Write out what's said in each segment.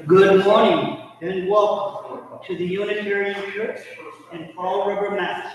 Good morning and welcome to the Unitarian Church in Fall River, Mass.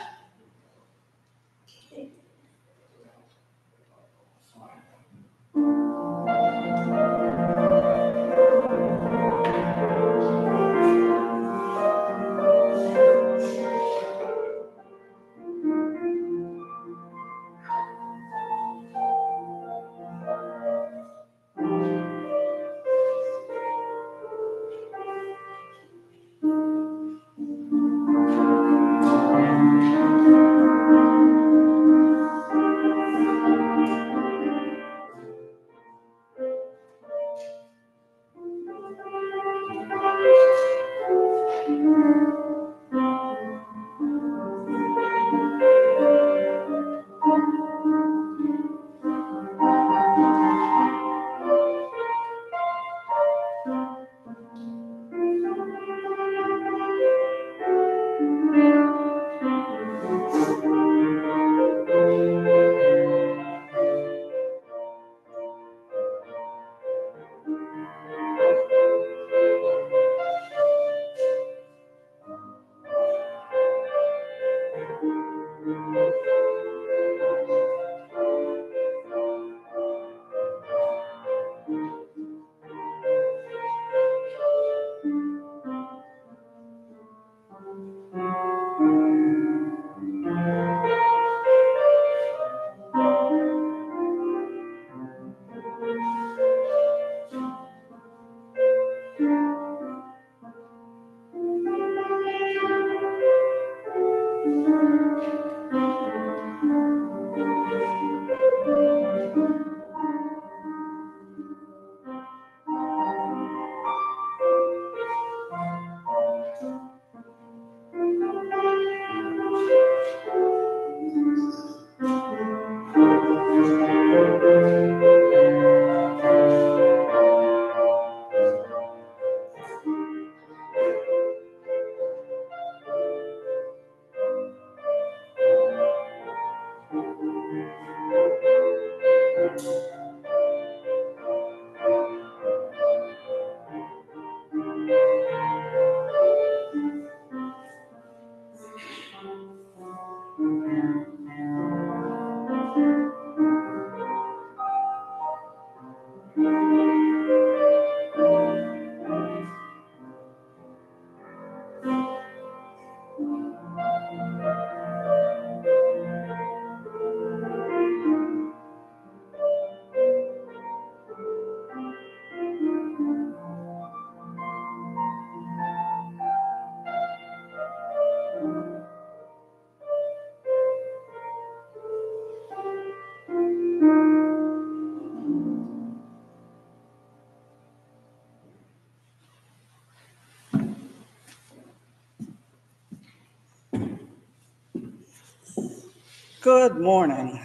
Good morning.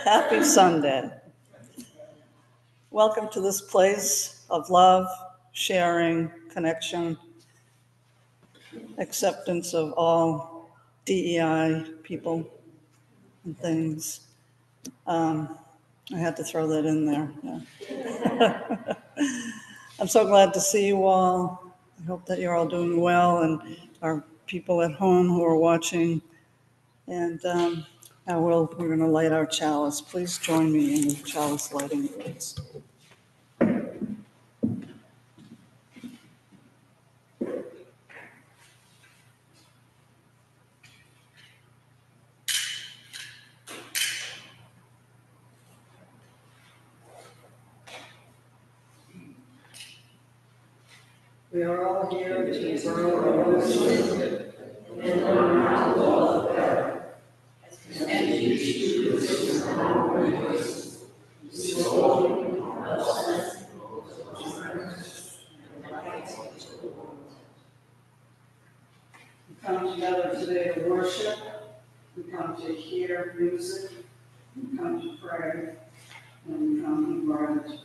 Happy Sunday. Welcome to this place of love, sharing, connection, acceptance of all DEI people and things. I had to throw that in there. Yeah. I'm so glad to see you all. I hope that you're all doing well, and our people at home who are watching. And now we're going to light our chalice. Please join me in the chalice lighting, please. We are all here to grow and worship and learn how to love better. And each chooses our voice, restoring our blessing We come together today to worship. We come to hear music. We come to pray. And we come in gratitude.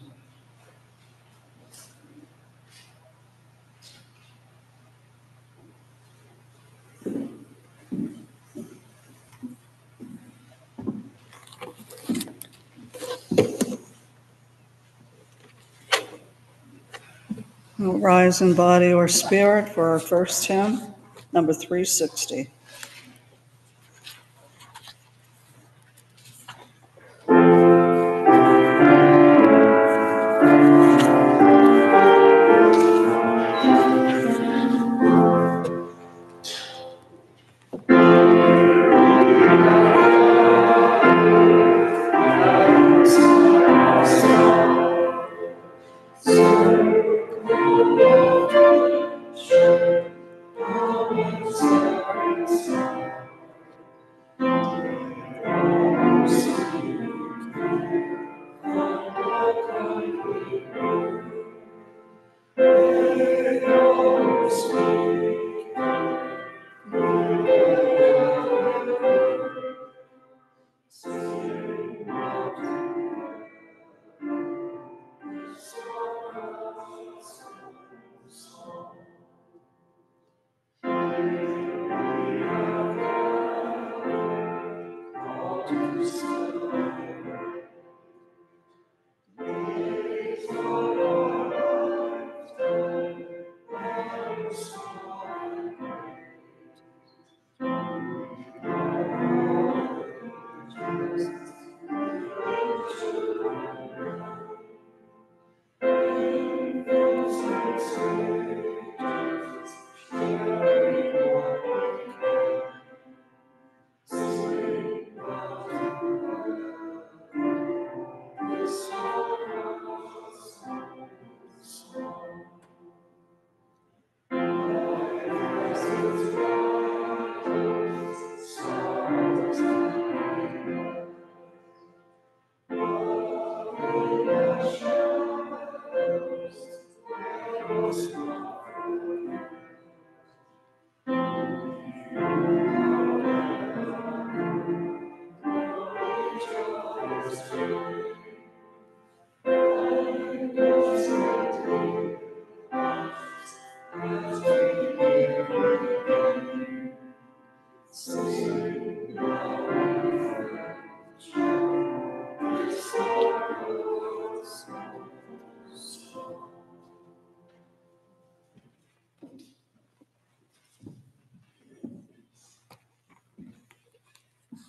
We'll rise in body or spirit for our first hymn, number 360.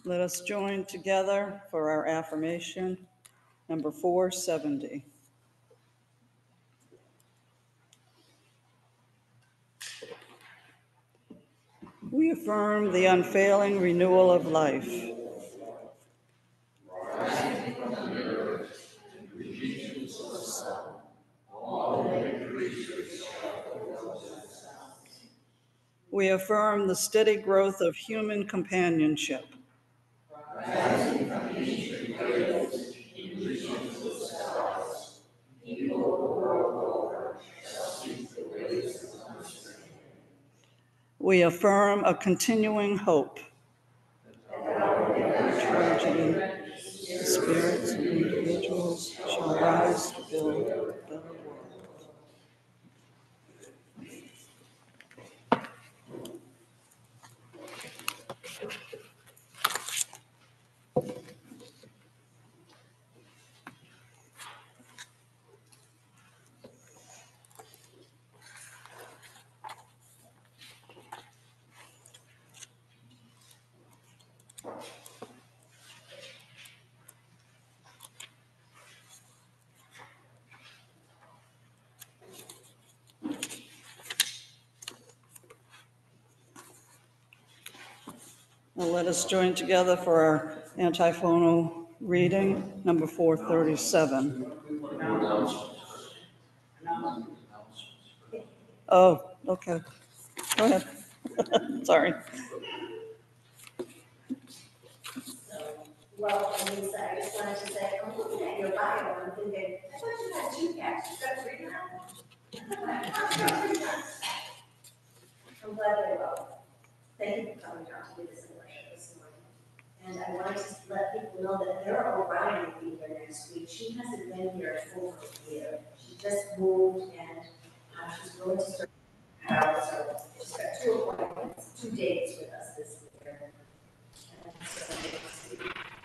Let us join together for our affirmation, number 470. We affirm the unfailing renewal of life. We affirm the steady growth of human companionship. We affirm a continuing hope. Tragedy, the spirits of individuals shall rise to build a better world. Now let us join together for our antiphonal reading, number 437. Oh, okay. Go ahead. Sorry. Well, Lisa, I just wanted to say, I'm looking at your bio and thinking, I thought you had 2 cats. You got 3 now? I'm glad they're well. Thank you for coming down to do this in worship this morning. And I wanted to let people know that Vera O'Brien will be here next week. She hasn't been here in over a year. She just moved and she's going to start. So she's got 2 appointments, 2 dates with us this year. And so we'll see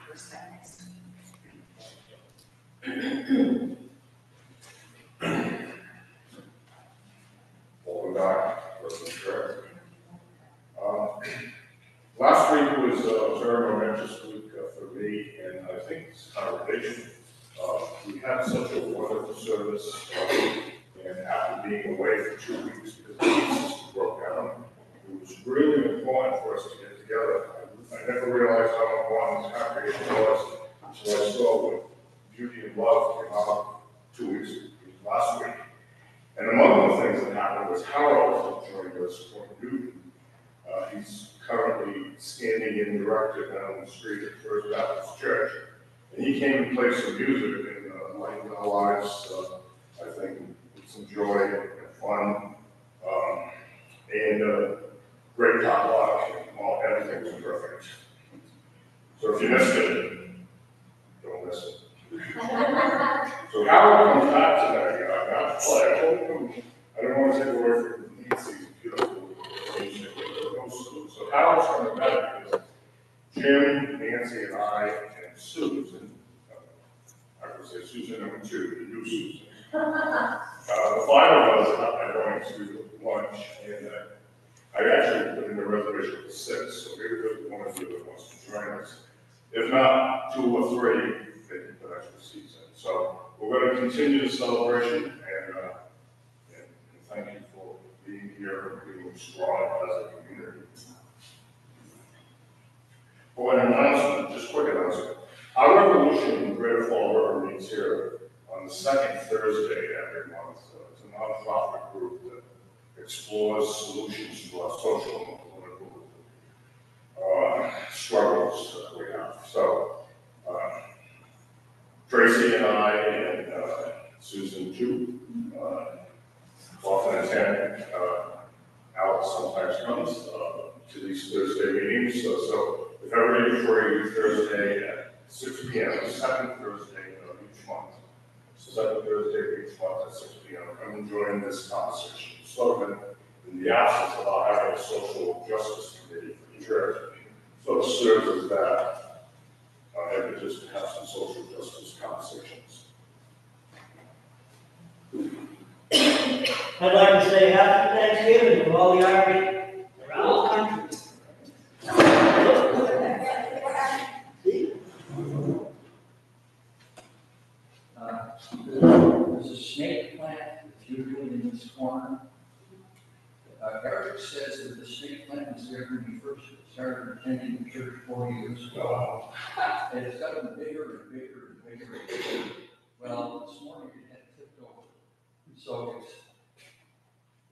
first time next week. this congregation. We had such a wonderful service, and after being away for 2 weeks because the system broke down, it was really important for us to get together. I never realized how important this congregation was until I saw what Beauty and Love came out 2 weeks last week. And among the things that happened was Harold joined us from Newton. He's currently standing in director down the street at First Baptist Church. And he came and played some music and lightened our lives, I think, with some joy and fun. Great potluck, and everything was perfect. So if you missed it, don't miss it. So Howard comes back today. I don't want to take away from Nancy's beautiful music. So Howard's coming back because Jim, Nancy, and I, and Susan, I would say Susan number 2, the new Susan. The 5 of us are going to lunch, and I actually put in a reservation for 6, so maybe there's one of you that wants to join us. If not, 2 or 3, they can put extra seats in. So we're going to continue the celebration, and thank you for being here and being strong as a community. For an announcement, just quick announcement. Our Revolution in Greater Fall River meets here on the 2nd Thursday every month. It's a nonprofit group that explores solutions to our social and political struggles that we have. So, Tracy and I and Susan too often attend. Alex sometimes comes to these Thursday meetings. So if everybody's free, Thursday at 6 p.m., the 2nd Thursday of each month. So 2nd Thursday of each month at 6 p.m. Come and join this conversation. Slogan, in the absence of our having a social justice committee for the church, so it serves as that impetus to have some social justice conversations. I'd like to say happy Thanksgiving to all the Irish around the country. There's a snake plant that's usually in this corner. Eric says that the snake plant was there when he first started attending the church 40 years ago. And it's gotten bigger and bigger and bigger and bigger. Well, this morning it had tipped over. So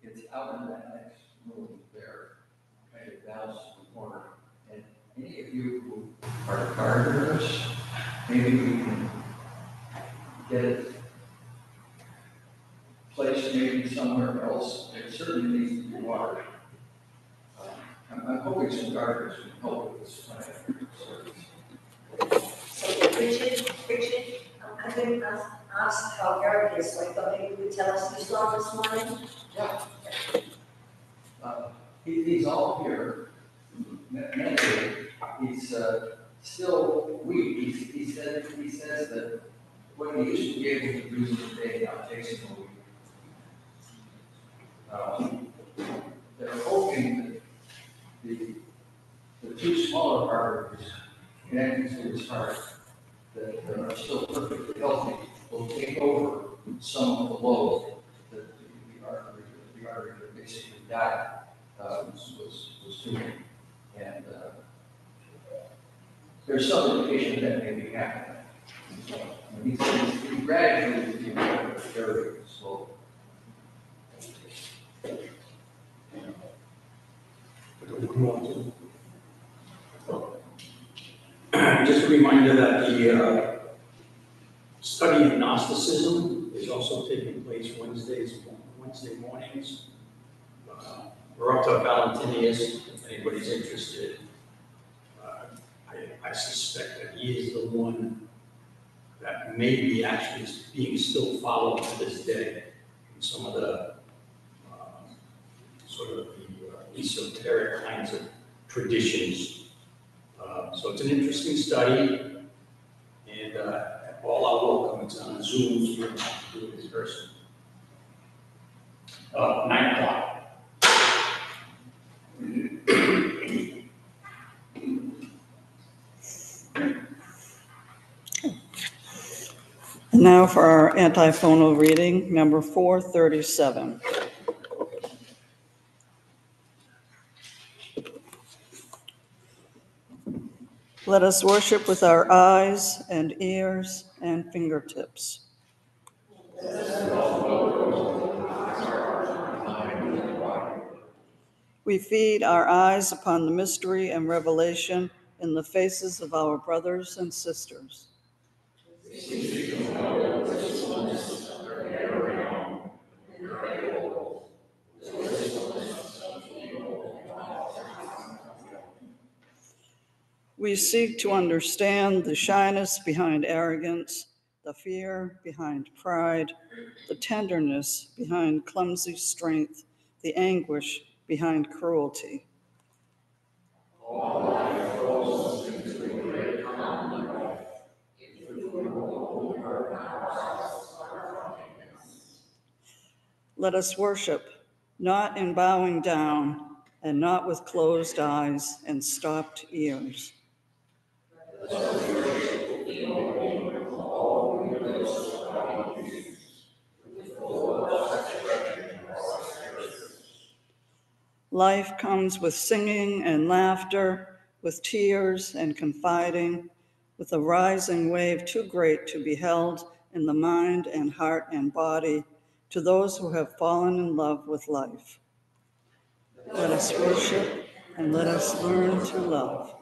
it's out in that next room there, kind of down to the corner. And any of you who are gardeners, maybe we can get it placed maybe somewhere else. It certainly needs to be watered. I'm hoping some gardeners can help with this plant. So Richard, I'm going to ask how Eric is, so I thought maybe you would tell us you saw this morning. Yeah. He's all here. Mentally, he's still weak. He says that what he used to be able to do today now takes him a week. They're hoping that the 2 smaller arteries connecting to his heart that are still perfectly healthy will take over some of the load that the artery that basically died was doing. And there's some indication that may be happening. He's gradually becoming very slow. Just a reminder that the study of Gnosticism is also taking place Wednesday mornings. We're up to Valentinius, if anybody's interested. I suspect that he is the one that may be actually being still followed to this day in some of the sort of the esoteric kinds of traditions. So it's an interesting study, and all are welcome. It's on Zoom, so you don't have to do it in person. 9 o'clock. Now for our antiphonal reading, number 437. Let us worship with our eyes and ears and fingertips. We feed our eyes upon the mystery and revelation in the faces of our brothers and sisters. We seek to understand the shyness behind arrogance, the fear behind pride, the tenderness behind clumsy strength, the anguish behind cruelty. Let us worship, not in bowing down, and not with closed eyes and stopped ears. Life comes with singing and laughter, with tears and confiding, with a rising wave too great to be held in the mind and heart and body to those who have fallen in love with life. Let us worship and let us learn to love.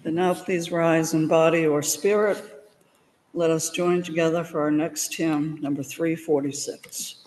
And now please rise in body or spirit. Let us join together for our next hymn, number 346.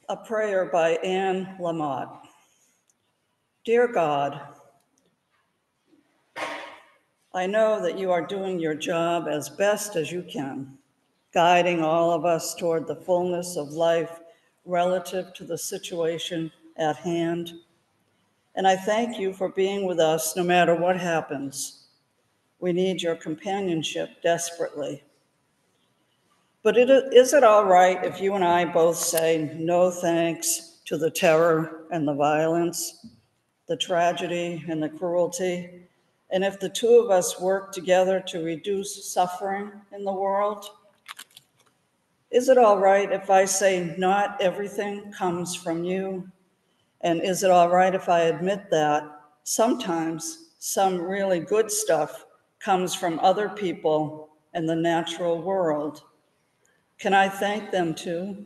A prayer by Anne Lamott. Dear God, I know that you are doing your job as best as you can, guiding all of us toward the fullness of life relative to the situation at hand. And I thank you for being with us no matter what happens. We need your companionship desperately. But is it all right if you and I both say no thanks to the terror and the violence, the tragedy and the cruelty, and if the two of us work together to reduce suffering in the world? Is it all right if I say not everything comes from you? And is it all right if I admit that sometimes some really good stuff comes from other people and the natural world? Can I thank them too?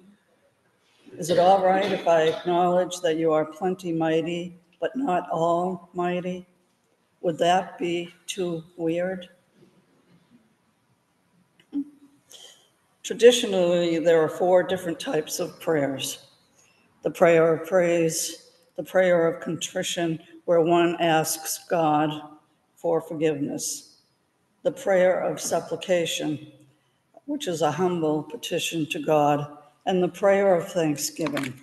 Is it all right if I acknowledge that you are plenty mighty, but not almighty? Would that be too weird? Traditionally, there are 4 different types of prayers. The prayer of praise, the prayer of contrition, where one asks God for forgiveness, the prayer of supplication, which is a humble petition to God, and the prayer of thanksgiving.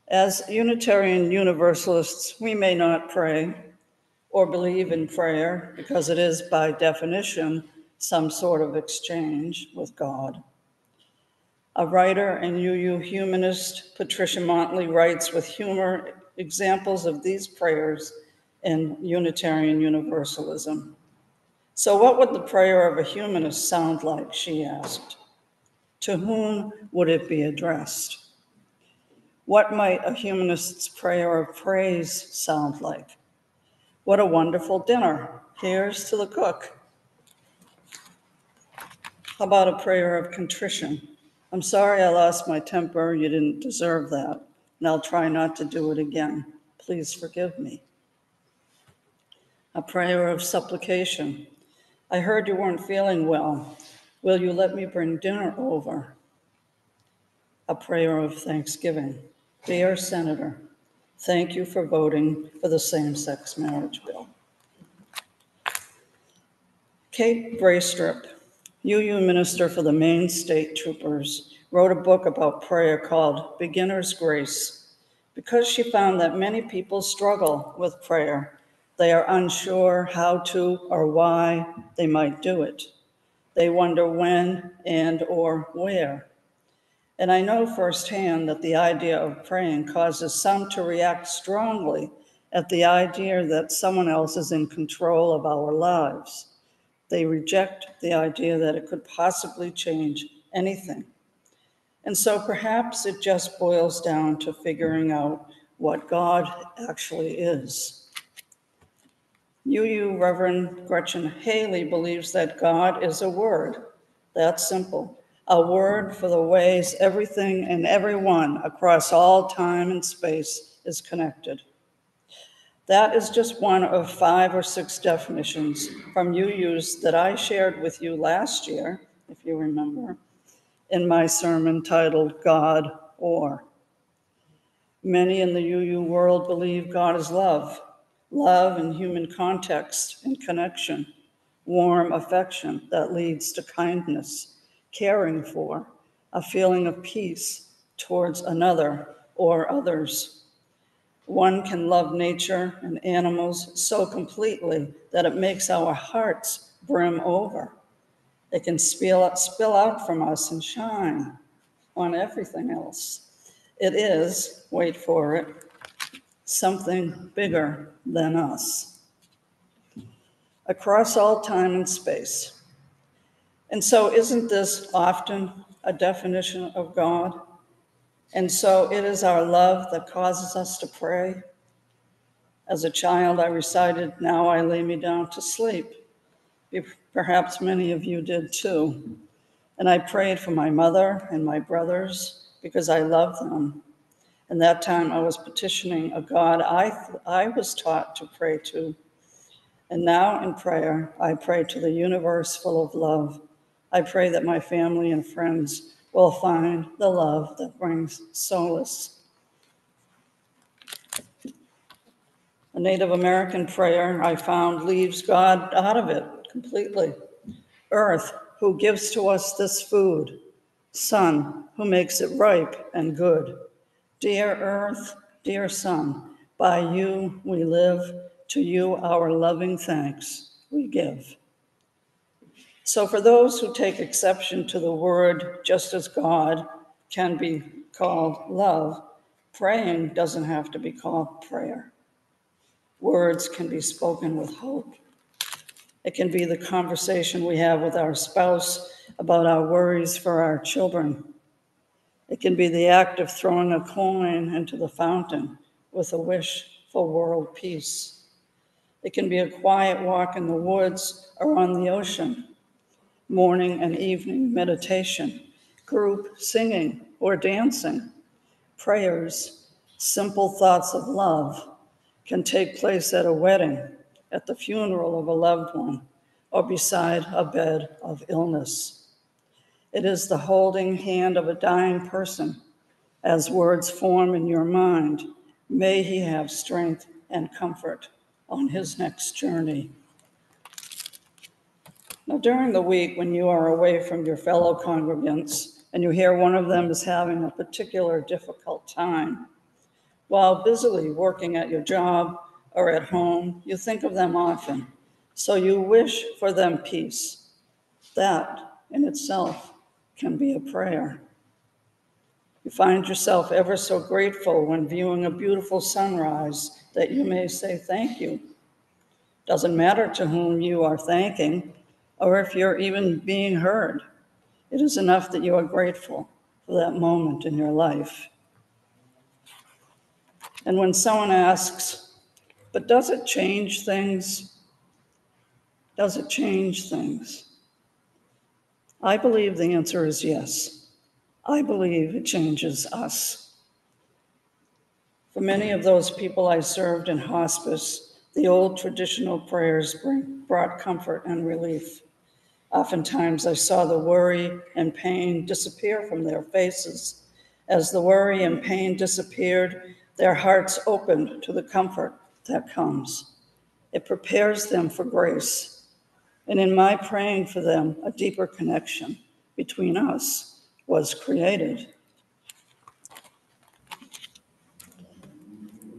As Unitarian Universalists, we may not pray or believe in prayer because it is, by definition, some sort of exchange with God. A writer and UU humanist, Patricia Motley, writes with humor examples of these prayers in Unitarian Universalism. So what would the prayer of a humanist sound like, she asked. To whom would it be addressed? What might a humanist's prayer of praise sound like? What a wonderful dinner. Here's to the cook. How about a prayer of contrition? I'm sorry I lost my temper. You didn't deserve that. And I'll try not to do it again. Please forgive me. A prayer of supplication. I heard you weren't feeling well. Will you let me bring dinner over? A prayer of thanksgiving. Dear Senator, thank you for voting for the same-sex marriage bill. Kate Braystrip, UU minister for the Maine State Troopers, wrote a book about prayer called Beginner's Grace because she found that many people struggle with prayer. They are unsure how to or why they might do it. They wonder when and or where. And I know firsthand that the idea of praying causes some to react strongly at the idea that someone else is in control of our lives. They reject the idea that it could possibly change anything. And so perhaps it just boils down to figuring out what God actually is. UU Reverend Gretchen Haley believes that God is a word. That's simple. a word for the ways everything and everyone across all time and space is connected. That is just one of 5 or 6 definitions from UU's that I shared with you last year, if you remember, in my sermon titled God or. Many in the UU world believe God is love, love in human context and connection, warm affection that leads to kindness, caring for, a feeling of peace towards another or others. One can love nature and animals so completely that it makes our hearts brim over. It can spill out from us and shine on everything else. It is, wait for it, something bigger than us, across all time and space. And so isn't this often a definition of God? And so it is our love that causes us to pray. As a child, I recited, "Now I lay me down to sleep." Perhaps many of you did too. And I prayed for my mother and my brothers because I love them. And that time I was petitioning a God I was taught to pray to. And now in prayer, I pray to the universe full of love. I pray that my family and friends will find the love that brings solace. A Native American prayer I found leaves God out of it completely. Earth, who gives to us this food. Sun, who makes it ripe and good. Dear earth, dear sun, by you we live, to you our loving thanks we give. So for those who take exception to the word, just as God can be called love, praying doesn't have to be called prayer. Words can be spoken with hope. It can be the conversation we have with our spouse about our worries for our children. It can be the act of throwing a coin into the fountain with a wish for world peace. It can be a quiet walk in the woods or on the ocean, morning and evening meditation, group singing or dancing, prayers, simple thoughts of love can take place at a wedding, at the funeral of a loved one, or beside a bed of illness. It is the holding hand of a dying person as words form in your mind. May he have strength and comfort on his next journey. Now, during the week when you are away from your fellow congregants and you hear one of them is having a particular difficult time, while busily working at your job or at home, you think of them often. So you wish for them peace. That in itself can be a prayer. You find yourself ever so grateful when viewing a beautiful sunrise that you may say thank you. Doesn't matter to whom you are thanking or if you're even being heard. It is enough that you are grateful for that moment in your life. And when someone asks, but does it change things? Does it change things? I believe the answer is yes. I believe it changes us. For many of those people I served in hospice, the old traditional prayers brought comfort and relief. Oftentimes I saw the worry and pain disappear from their faces. As the worry and pain disappeared, their hearts opened to the comfort that comes. It prepares them for grace. And in my praying for them, a deeper connection between us was created.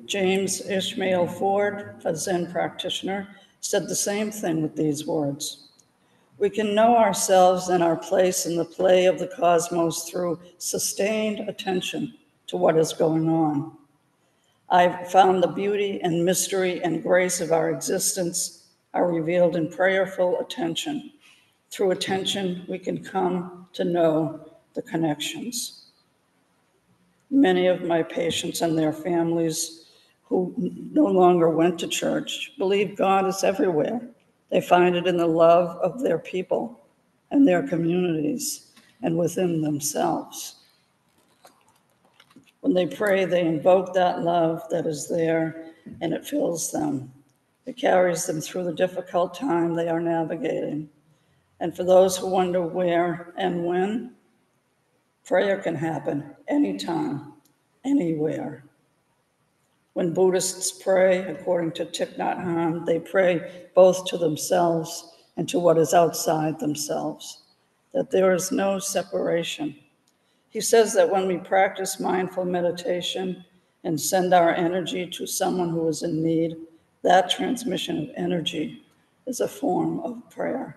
James Ishmael Ford, a Zen practitioner, said the same thing with these words. We can know ourselves and our place in the play of the cosmos through sustained attention to what is going on. I've found the beauty and mystery and grace of our existence are revealed in prayerful attention. Through attention, we can come to know the connections. Many of my patients and their families who no longer went to church believe God is everywhere. They find it in the love of their people and their communities. and within themselves. When they pray, they invoke that love that is there, and it fills them. It carries them through the difficult time they are navigating. And for those who wonder where and when, prayer can happen anytime, anywhere. When Buddhists pray, according to Thich Nhat Hanh, they pray both to themselves and to what is outside themselves, that there is no separation. He says that when we practice mindful meditation and send our energy to someone who is in need, that transmission of energy is a form of prayer.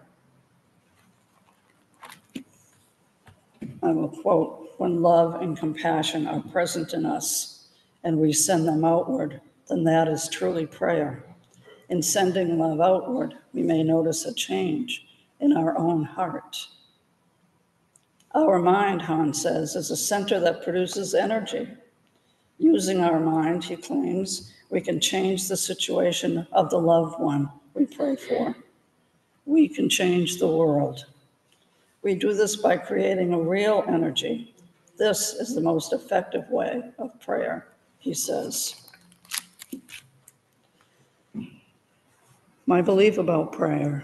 I will quote, when love and compassion are present in us and we send them outward, then that is truly prayer. In sending love outward, we may notice a change in our own heart. Our mind, Han says, is a center that produces energy. Using our mind, he claims, we can change the situation of the loved one we pray for. We can change the world. We do this by creating a real energy. This is the most effective way of prayer, he says. My belief about prayer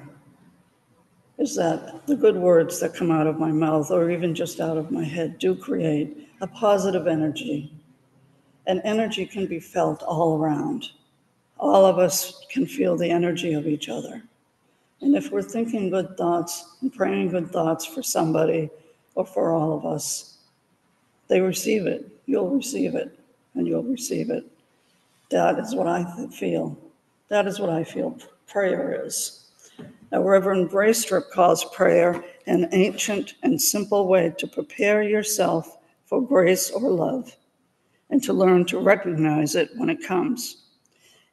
is that the good words that come out of my mouth or even just out of my head do create a positive energy. And energy can be felt all around. All of us can feel the energy of each other. And if we're thinking good thoughts and praying good thoughts for somebody or for all of us, they receive it, you'll receive it, and you'll receive it. That is what I feel. That is what I feel prayer is. Now, Reverend Braystrip calls prayer an ancient and simple way to prepare yourself for grace or love and to learn to recognize it when it comes.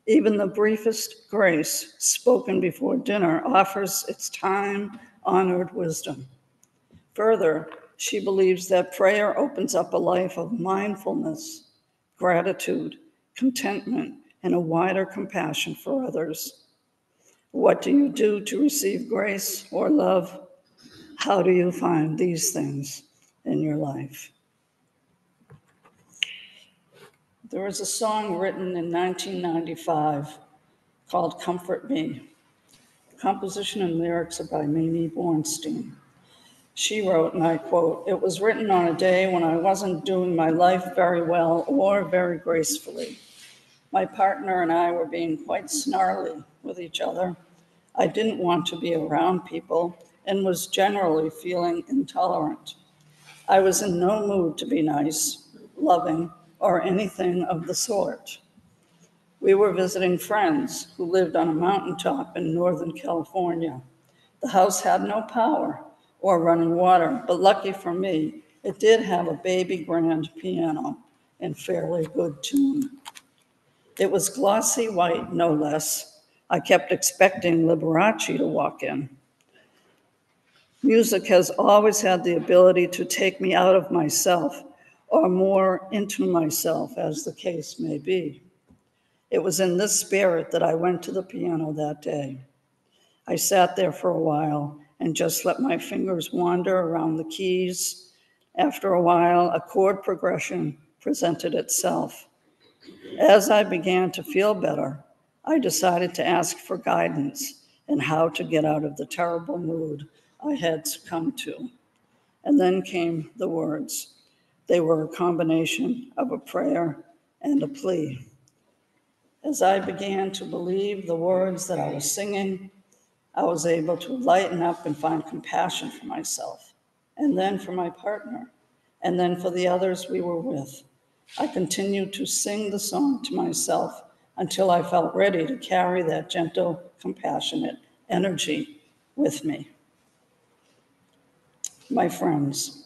Even the briefest grace spoken before dinner offers its time-honored wisdom. Further, she believes that prayer opens up a life of mindfulness, gratitude, contentment, and a wider compassion for others. What do you do to receive grace or love? How do you find these things in your life? There was a song written in 1995 called Comfort Me. Composition and lyrics are by Mamie Bornstein. She wrote, and I quote, "It was written on a day when I wasn't doing my life very well or very gracefully. My partner and I were being quite snarly with each other. I didn't want to be around people and was generally feeling intolerant. I was in no mood to be nice, loving, or anything of the sort. We were visiting friends who lived on a mountaintop in Northern California. The house had no power or running water, but lucky for me, it did have a baby grand piano in fairly good tune. It was glossy white, no less. I kept expecting Liberace to walk in. Music has always had the ability to take me out of myself or more into myself, as the case may be. It was in this spirit that I went to the piano that day. I sat there for a while and just let my fingers wander around the keys. After a while, a chord progression presented itself. As I began to feel better, I decided to ask for guidance in how to get out of the terrible mood I had succumbed to. And then came the words. They were a combination of a prayer and a plea. As I began to believe the words that I was singing, I was able to lighten up and find compassion for myself, and then for my partner, and then for the others we were with. I continued to sing the song to myself until I felt ready to carry that gentle, compassionate energy with me. My friends,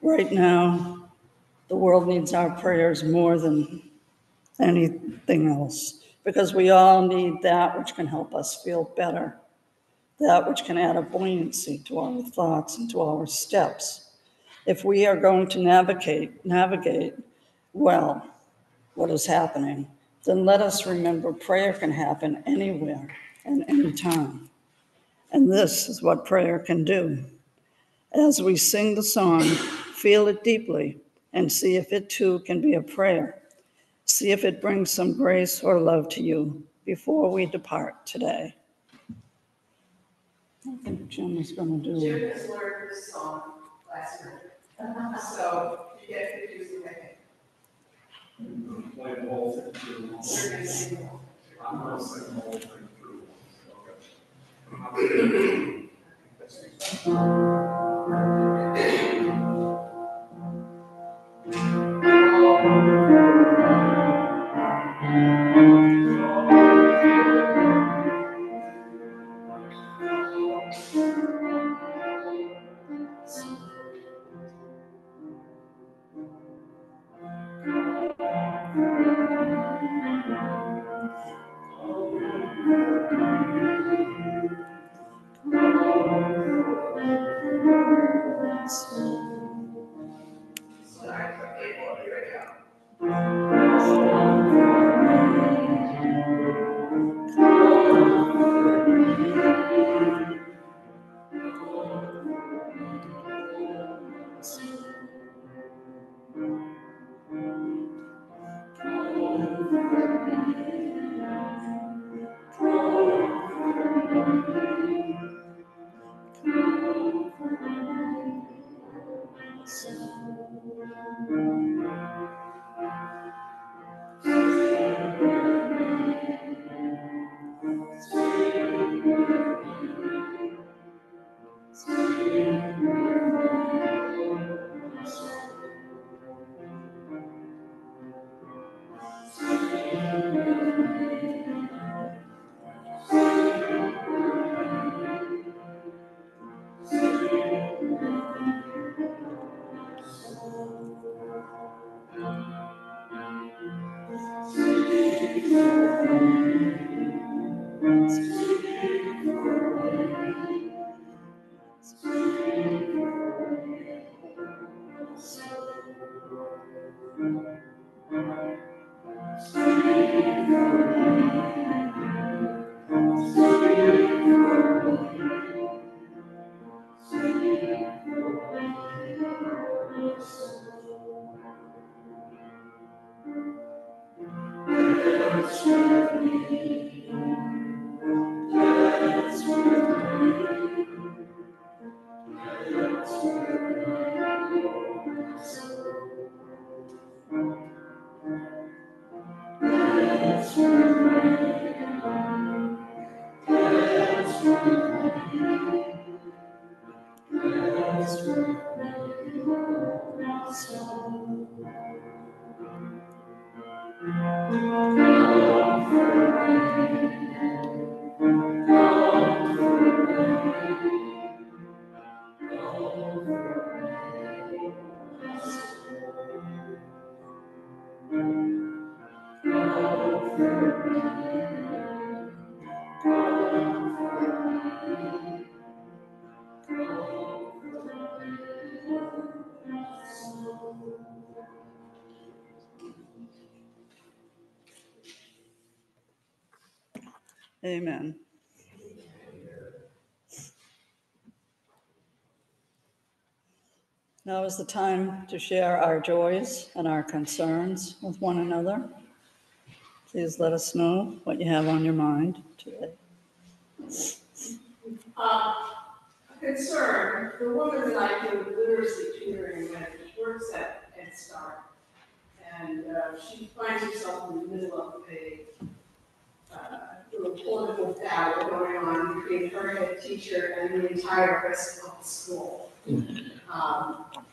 right now, the world needs our prayers more than anything else, because we all need that which can help us feel better, that which can add a buoyancy to our thoughts and to our steps. If we are going to navigate well what is happening, then let us remember prayer can happen anywhere and anytime. And this is what prayer can do. As we sing the song, feel it deeply and see if it too can be a prayer. See if it brings some grace or love to you before we depart today. I think Jim is going to do Jim it. has learned this song last night, so you get confused with it. Play the whole thing through. You're gonna sing it. I'm not saying the whole thing through. Amen. Now is the time to share our joys and our concerns with one another. Please let us know what you have on your mind today. Concern, the woman that I do literacy tutoring with works at Start. And she finds herself in the middle of a little political battle going on between her head teacher and the entire rest of the school.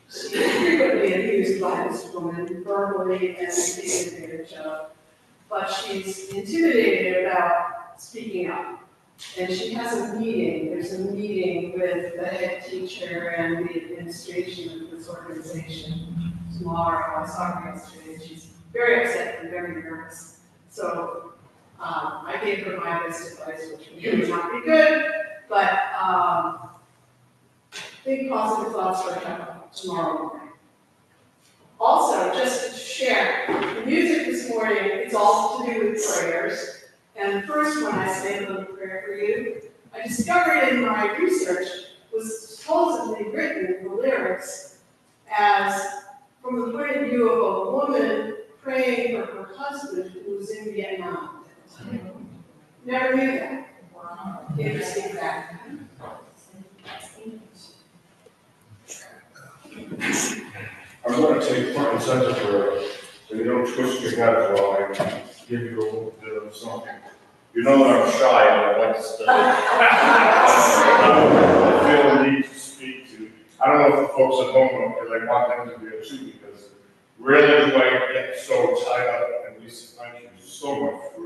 She's frequently abused by this woman, verbally and taken advantage of, but she's intimidated about speaking up. And she has a meeting, there's a meeting with the head teacher and the administration of this organization tomorrow. I saw her yesterday, and she's very upset and very nervous. So I gave her my best advice, which may not be good, but big positive thoughts for her tomorrow morning. Also, just to share, the music this morning is all to do with prayers. And the first one, I say a little prayer for you. I discovered in my research was supposedly written, the lyrics, as from the point of view of a woman praying for her husband who was in Vietnam. Never knew that. Interesting fact. I'm going to take front and center for, so you don't twist your head while I give you a little bit of something. You know that I'm shy and I like to study. I feel the need to speak to, I don't know if the folks at home, because I want them to be able to, because really do I get so tied up, and Lisa, thank you so much for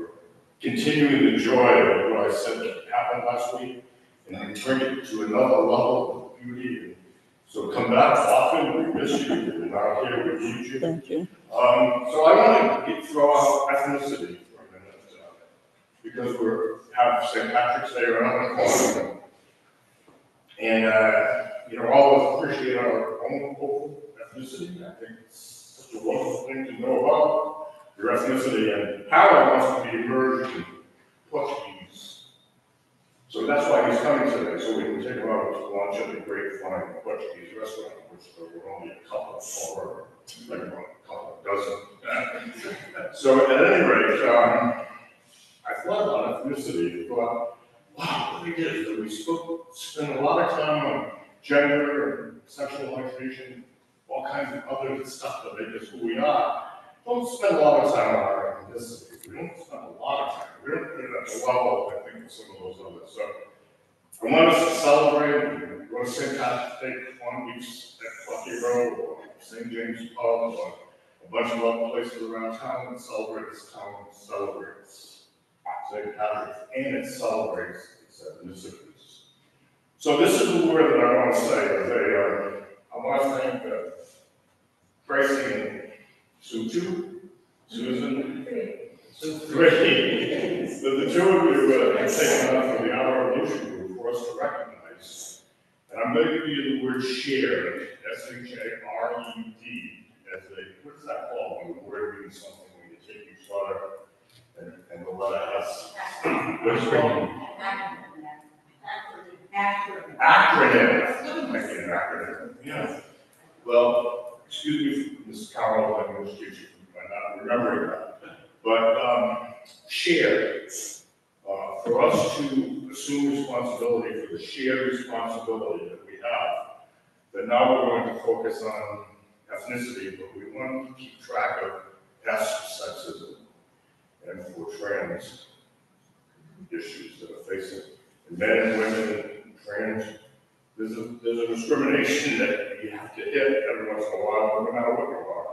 continuing the joy of what I said happened last week, and I bring it to another level of beauty. And so come back often, we miss you, you're not here, we need you. Thank you. So I want to throw out ethnicity for a minute, because we have St. Patrick's Day around the corner. And, you know, all of us appreciate our own local ethnicity. I think it's such a wonderful thing to know about your ethnicity. And Howard wants to be immersed in Portuguese. So that's why he's coming today, so we can take him out to lunch at a great fine Portuguese restaurant, which there were only a couple or like a couple dozen. So at any rate, I thought about ethnicity and thought, wow, what it is that we spend a lot of time on gender and sexualization, all kinds of other stuff that make us who we are. Don't spend a lot of time on our ethnicity. We don't spend a lot of time. We don't put it at the level, I think, of some of those others. So I want us to celebrate, go to St. Patrick's Day fun weeks at Lucky Road or St. James Pub or a bunch of other places around town that celebrate this town celebrates St. Patrick's and it celebrates its ethnicities. So this is the word that I want to say. I want to thank Tracy and Susan, the two of you have taken on from the Our Revolution Group for us to recognize. And I'm going to give you the word shared, S-H-A-R-E-D, as a, what is that called when the word means something when you take each letter and the letter S? What is it called? Acronym. Thank you, acronym. Yeah. Well, excuse me, Ms. Carroll, I'm going to teach you by not remembering that. But shared, for us to assume responsibility for the shared responsibility that we have, that now we're going to focus on ethnicity, but we want to keep track of sexism and for trans issues that are facing men and women, trans. There's a discrimination that you have to hit every once in a while, no matter what you are.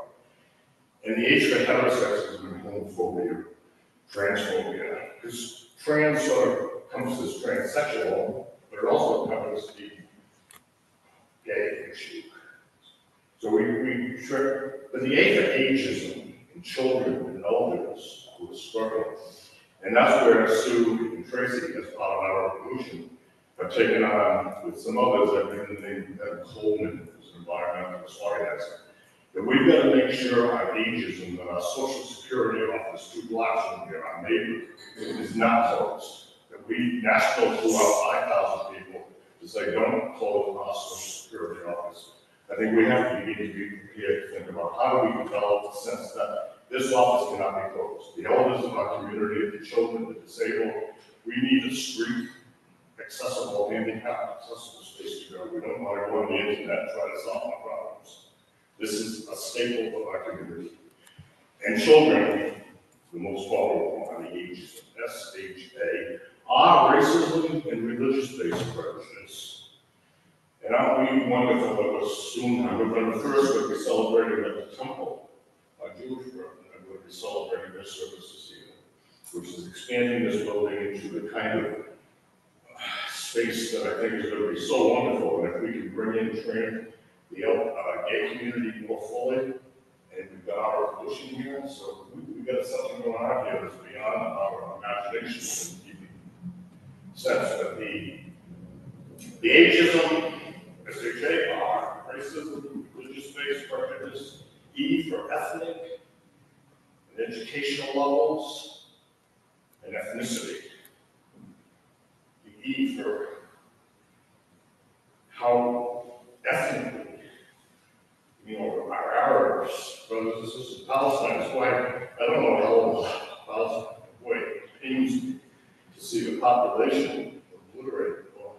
And the H for heterosexism and homophobia, transphobia, because trans sort of comes as transsexual, but it also covers the gay issue. So we try, but the A for ageism in children and elders who are struggling. And that's where Sue and Tracy, as part of our revolution, have taken on with some others that have been named Coleman, who's an environmentalist organizer. That we've got to make sure our ageism that our social security office 2 blocks from here, our neighbor, is not closed. That we national flew out 5,000 people to say, don't close our social security office. I think we need to be prepared to think about how do we develop the sense that this office cannot be closed. The elders of our community, the children, the disabled, we need a street accessible, handicapped, accessible space to go. We don't want to go on the internet and try to solve our problems. This is a staple of our community. And children, the most vulnerable are the ages of S-H-A, are racism and religious-based prejudice. And aren't we wonderful that we're soon, on November 1st, we'll be celebrating at the temple, our Jewish brethren, and we'll be celebrating their services here, which is expanding this building into the kind of space that I think is going to be so wonderful. And if we can bring in the gay community more fully, and we've got our revolution here, so we've got something going on here that's beyond our imagination and keeping sense that the ageism, S-H-A-R, racism, religious-based prejudice, E for ethnic and educational levels, and ethnicity. E for how ethnically, our Arabs, brothers and sisters, Palestine is why, I don't know how old Palestine, boy, it pains me to see the population obliterated, or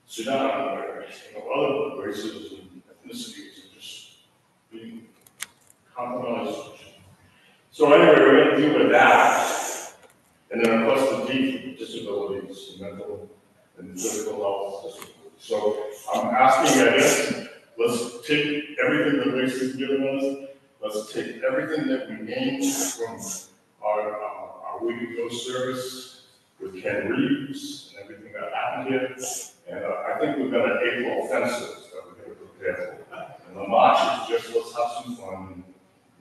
Sudan, where, other races and ethnicities are just being compromised. So anyway, we're going to deal with that. And then of course the D, disabilities, mental and physical health. So I'm asking, I guess, let's take everything that Grace has given us, let's take everything that we gained from our Week Ago service with Ken Reeves and everything that happened here. And I think we've got an April offensive that we're going to prepare for. And the March is just let's have some fun and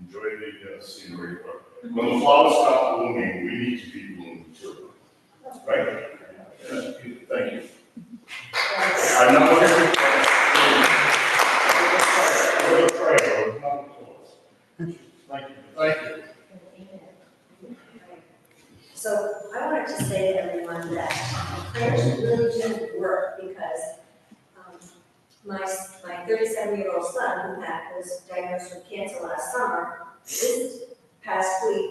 enjoy the scenery. But when the flowers stop blooming, we need to be blooming too. Right? Thank you. I'm not looking for Thank you. Thank you. So I wanted to say to everyone that prayers really do work because my 37-year-old son, who was diagnosed with cancer last summer, this past week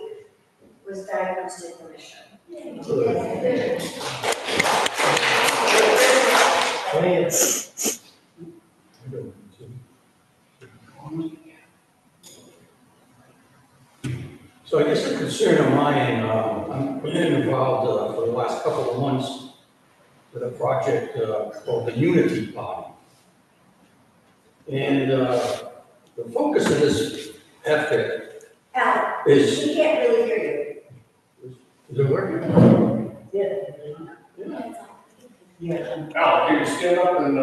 was diagnosed in remission. So I guess a concern of mine, I've been involved for the last couple of months with a project called the Unity Party. And the focus of this effort Al, is, we can't really hear is it working? Yeah. Al, can you stand up and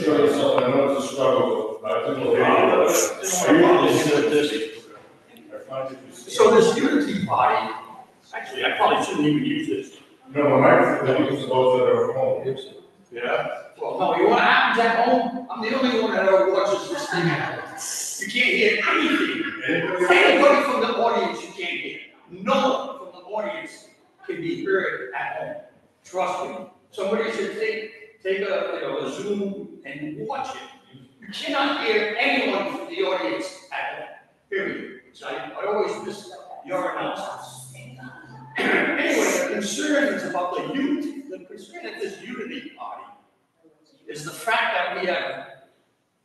show yourself? I know it's a struggle, but I think we'll So this Unity Party, actually, I probably shouldn't even use this. No, the microphone is those that are at home. Yeah? Well, no, you know what happens at home? I'm the only one that ever watches this thing at home. You can't hear anything. Anybody from the audience, you can't hear. No one from the audience can be heard at home. Trust me. Somebody should take a Zoom and watch it. You cannot hear anyone from the audience at home. Period. So I always miss your announcements. Anyway, the concern is about the unity. The concern of this Unity Party is the fact that we have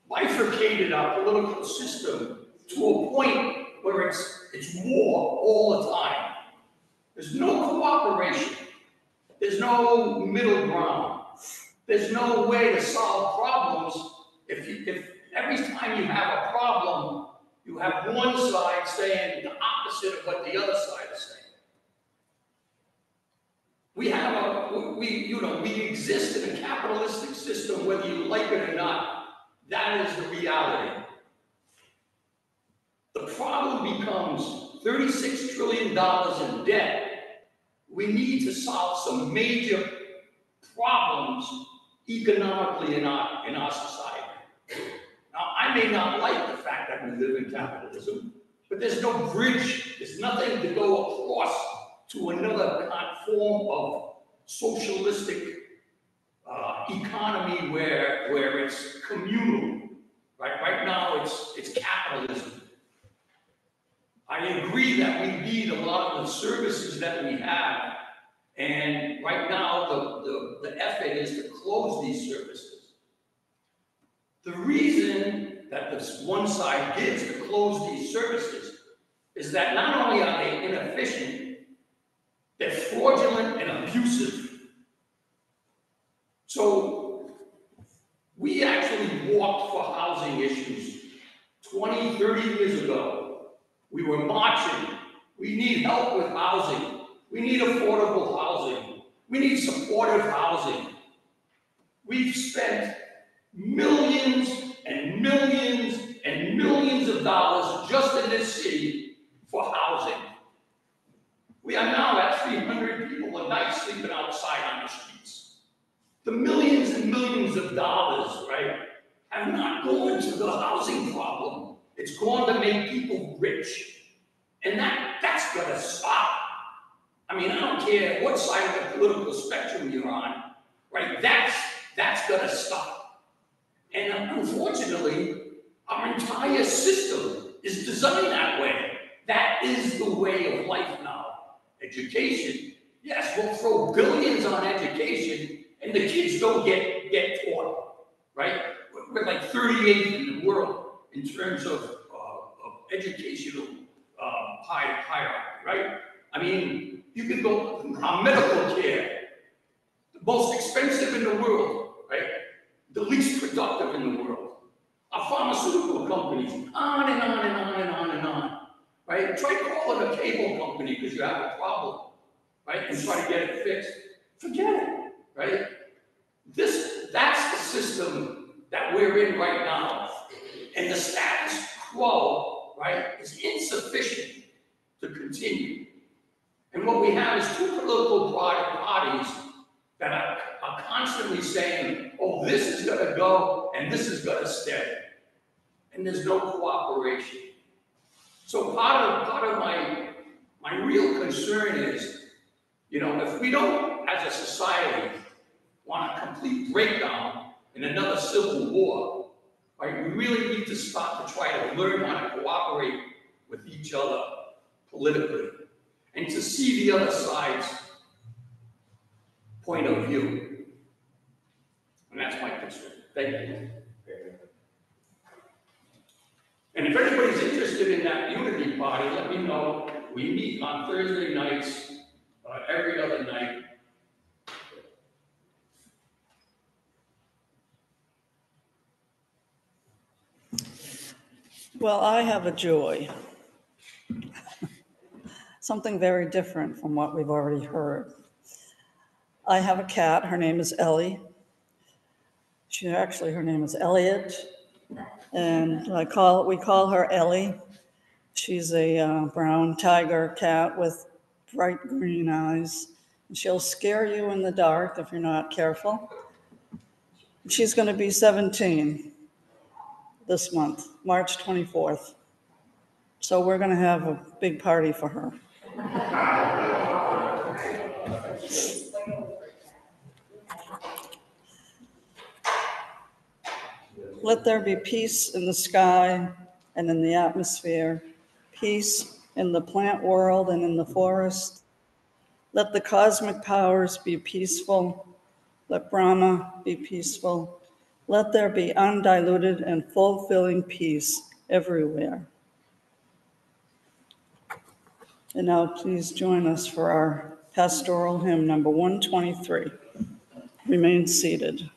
bifurcated our political system to a point where it's war all the time. There's no cooperation. There's no middle ground. There's no way to solve problems. If every time you have a problem, you have one side saying the opposite of what the other side is saying. We exist in a capitalistic system, whether you like it or not. That is the reality. The problem becomes $36 trillion in debt. We need to solve some major problems economically in our society. Now, I may not like the fact that we live in capitalism, but there's no bridge, there's nothing to go across to another form of socialistic economy where it's communal. Right now, it's capitalism. I agree that we need a lot of the services that we have, and right now the effort is to close these services. The reason that this one side gives to close these services is that not only are they inefficient, they're fraudulent and abusive. So we actually walked for housing issues 20, 30 years ago. We were marching. We need help with housing. We need affordable housing. We need supportive housing. We've spent millions and millions and millions of dollars just in this city for housing. We are now at 300 people a night sleeping outside on the streets. The millions and millions of dollars, right, have not gone to the housing problem. It's gone to make people rich. And that's gonna stop. I mean, I don't care what side of the political spectrum you're on. right? That's gonna stop. And unfortunately, our entire system is designed that way. That is the way of life now. Education, yes, we'll throw billions on education, and the kids don't get taught, right? We're like 38th in the world in terms of educational hierarchy, right? I mean, you could go medical care, the most expensive in the world, right? The least productive in the world. Our pharmaceutical companies, on and on and on and on and on, right? Try calling a cable company because you have a problem, right? And try to get it fixed. Forget it, right? That's the system that we're in right now. And the status quo, right, is insufficient to continue. And what we have is two political parties that are constantly saying, oh, this is going to go and this is going to stay. And there's no cooperation. So part of my real concern is, you know, if we don't, as a society, want a complete breakdown in another civil war, right, we really need to start to try to learn how to cooperate with each other politically and to see the other side's point of view. And that's my concern. Thank you. And if anybody's interested in that unity party, let me know. We meet on Thursday nights, every other night. Well, I have a joy. Something very different from what we've already heard. I have a cat. Her name is Ellie. Her name is Elliot, and we call her Ellie. She's a brown tiger cat with bright green eyes. She'll scare you in the dark if you're not careful. She's going to be 17 this month, March 24th. So we're going to have a big party for her. Let there be peace in the sky and in the atmosphere, peace in the plant world and in the forest. Let the cosmic powers be peaceful. Let Brahma be peaceful. Let there be undiluted and fulfilling peace everywhere. And now please join us for our pastoral hymn number 123. Remain seated.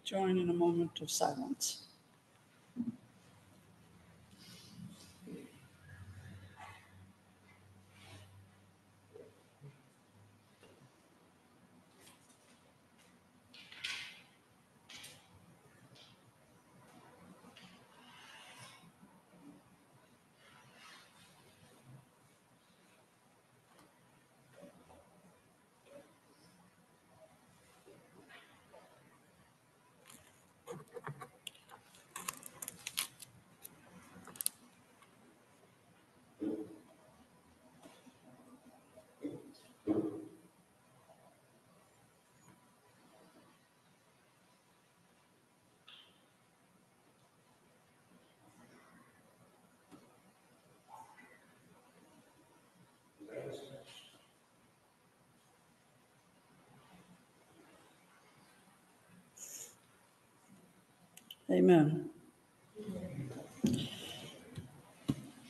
Join in a moment of silence. Amen.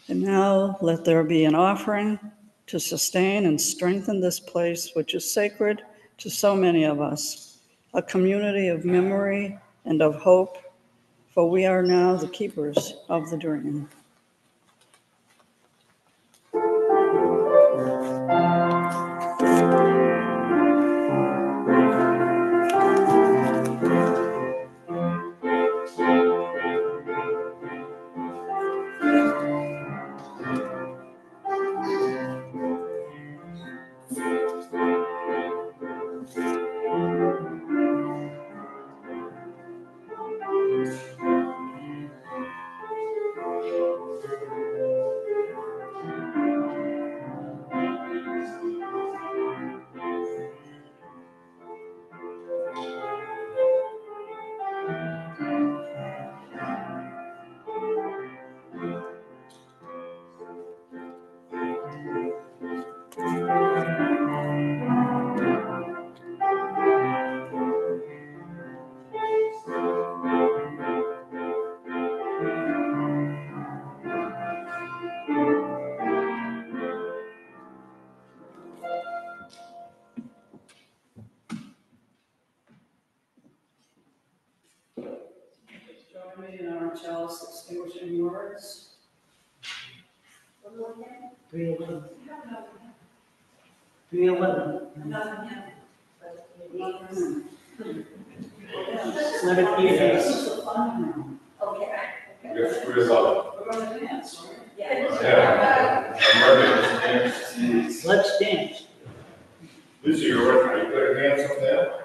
And now let there be an offering to sustain and strengthen this place, which is sacred to so many of us, a community of memory and of hope, for we are now the keepers of the dream. Join me in our chalice extinguishing words. 3:11. 3:11. Let it be a Okay. Yes, 3:11. We're gonna dance, right? Yeah. I'm ready. Let's dance. Lucy, you're ready. You put your hands up there.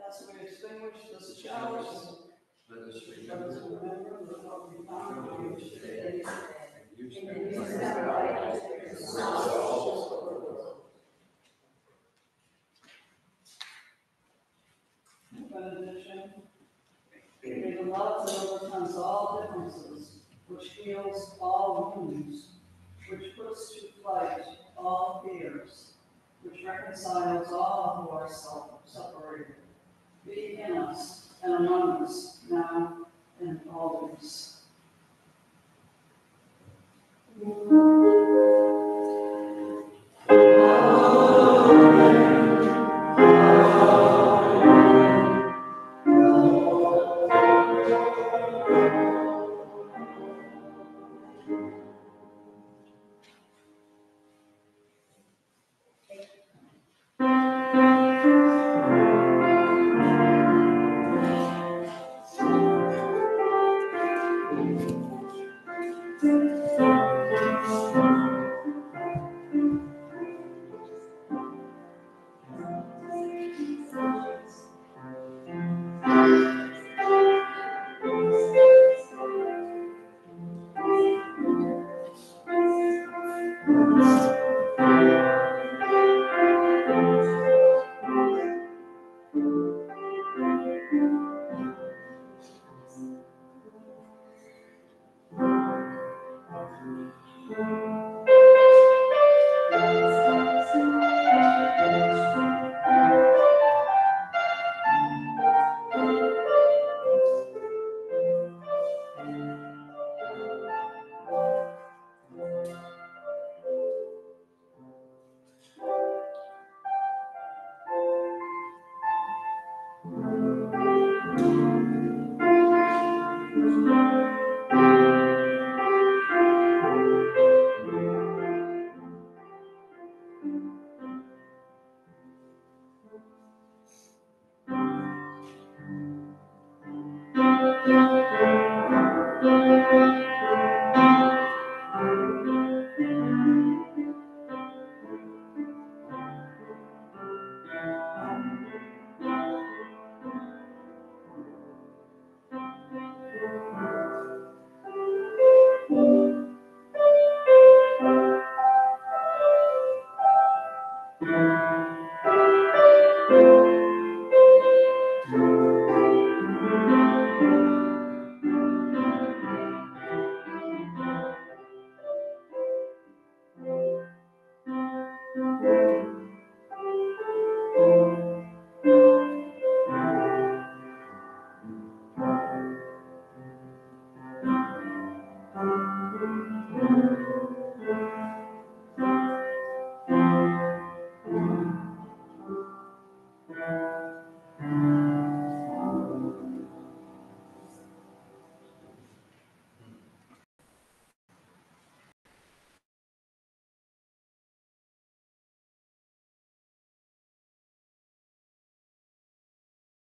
As we extinguish this chalice, Let us let us remember remember the what we found the on Lord's each day day. and use And them then you by step God right and into the the ourselves. Benediction. May the love that overcomes all differences, which heals all wounds, which puts to flight all fears, which reconciles all who are separated, be in us and among us now